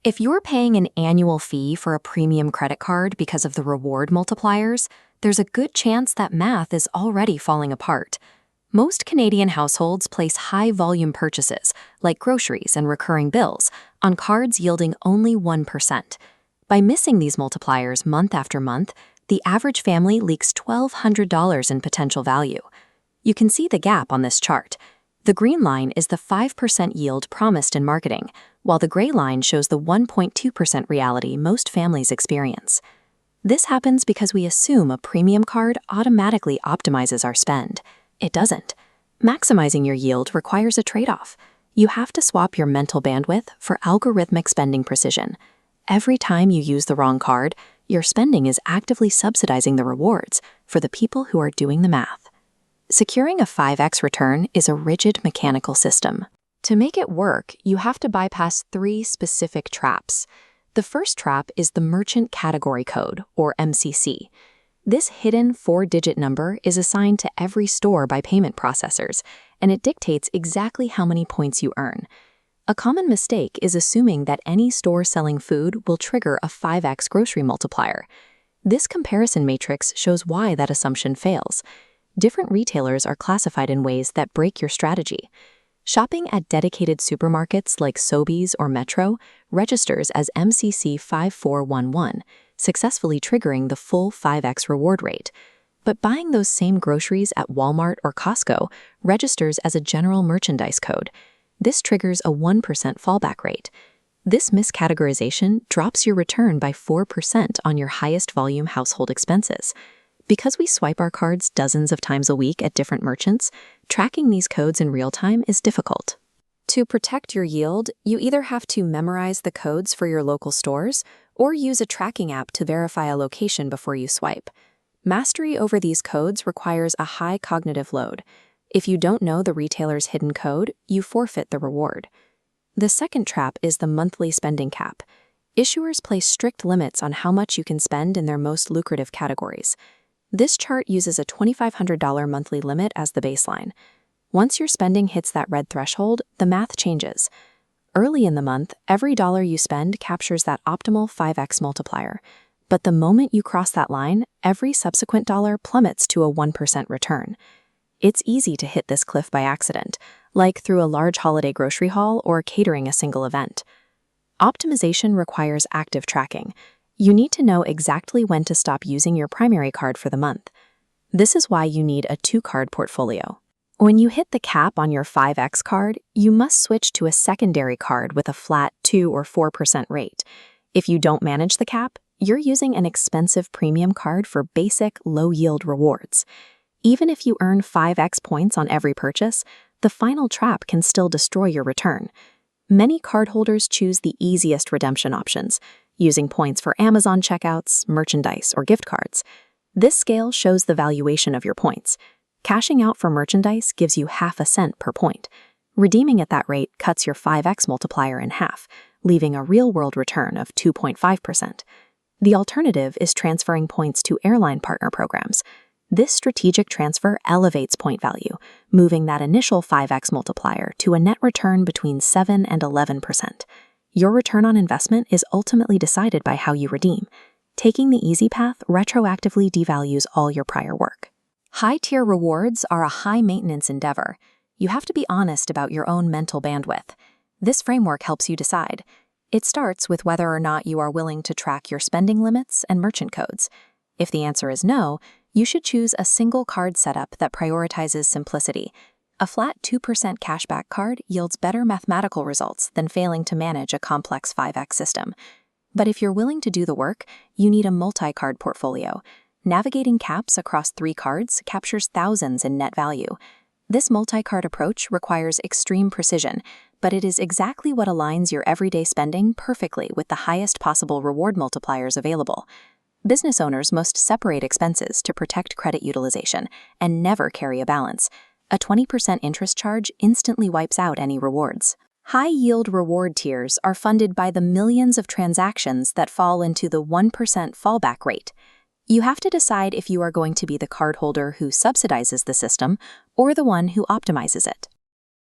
If you're paying an annual fee for a premium credit card because of the reward multipliers, there's a good chance that math is already falling apart. Most Canadian households place high-volume purchases, like groceries and recurring bills, on cards yielding only 1%. By missing these multipliers month after month, the average family leaks $1,200 in potential value. You can see the gap on this chart. The green line is the 5% yield promised in marketing, while the gray line shows the 1.2% reality most families experience. This happens because we assume a premium card automatically optimizes our spend. It doesn't. Maximizing your yield requires a trade-off. You have to swap your mental bandwidth for algorithmic spending precision. Every time you use the wrong card, your spending is actively subsidizing the rewards for the people who are doing the math. Securing a 5x return is a rigid mechanical system. To make it work, you have to bypass 3 specific traps. The first trap is the Merchant Category Code, or MCC. This hidden 4-digit number is assigned to every store by payment processors, and it dictates exactly how many points you earn. A common mistake is assuming that any store selling food will trigger a 5x grocery multiplier. This comparison matrix shows why that assumption fails. Different retailers are classified in ways that break your strategy. Shopping at dedicated supermarkets like Sobeys or Metro registers as MCC 5411, successfully triggering the full 5x reward rate. But buying those same groceries at Walmart or Costco registers as a general merchandise code. This triggers a 1% fallback rate. This miscategorization drops your return by 4% on your highest volume household expenses. Because we swipe our cards dozens of times a week at different merchants, tracking these codes in real time is difficult. To protect your yield, you either have to memorize the codes for your local stores or use a tracking app to verify a location before you swipe. Mastery over these codes requires a high cognitive load. If you don't know the retailer's hidden code, you forfeit the reward. The second trap is the monthly spending cap. Issuers place strict limits on how much you can spend in their most lucrative categories. This chart uses a $2,500 monthly limit as the baseline. Once your spending hits that red threshold, the math changes. Early in the month, every dollar you spend captures that optimal 5x multiplier. But the moment you cross that line, every subsequent dollar plummets to a 1% return. It's easy to hit this cliff by accident, like through a large holiday grocery haul or catering a single event. Optimization requires active tracking. You need to know exactly when to stop using your primary card for the month. This is why you need a 2-card portfolio. When you hit the cap on your 5x card, you must switch to a secondary card with a flat 2 or 4% rate. If you don't manage the cap, you're using an expensive premium card for basic, low-yield rewards. Even if you earn 5x points on every purchase, the final trap can still destroy your return. Many cardholders choose the easiest redemption options, using points for Amazon checkouts, merchandise, or gift cards. This scale shows the valuation of your points. Cashing out for merchandise gives you half a cent per point. Redeeming at that rate cuts your 5x multiplier in half, leaving a real-world return of 2.5%. The alternative is transferring points to airline partner programs. This strategic transfer elevates point value, moving that initial 5x multiplier to a net return between 7 and 11%. Your return on investment is ultimately decided by how you redeem. Taking the easy path retroactively devalues all your prior work. High-tier rewards are a high-maintenance endeavor. You have to be honest about your own mental bandwidth. This framework helps you decide. It starts with whether or not you are willing to track your spending limits and merchant codes. If the answer is no, you should choose a single card setup that prioritizes simplicity. A flat 2% cashback card yields better mathematical results than failing to manage a complex 5x system. But if you're willing to do the work, you need a multi-card portfolio. Navigating caps across 3 cards captures thousands in net value. This multi-card approach requires extreme precision, but it is exactly what aligns your everyday spending perfectly with the highest possible reward multipliers available. Business owners must separate expenses to protect credit utilization and never carry a balance. A 20% interest charge instantly wipes out any rewards. High-yield reward tiers are funded by the millions of transactions that fall into the 1% fallback rate. You have to decide if you are going to be the cardholder who subsidizes the system or the one who optimizes it.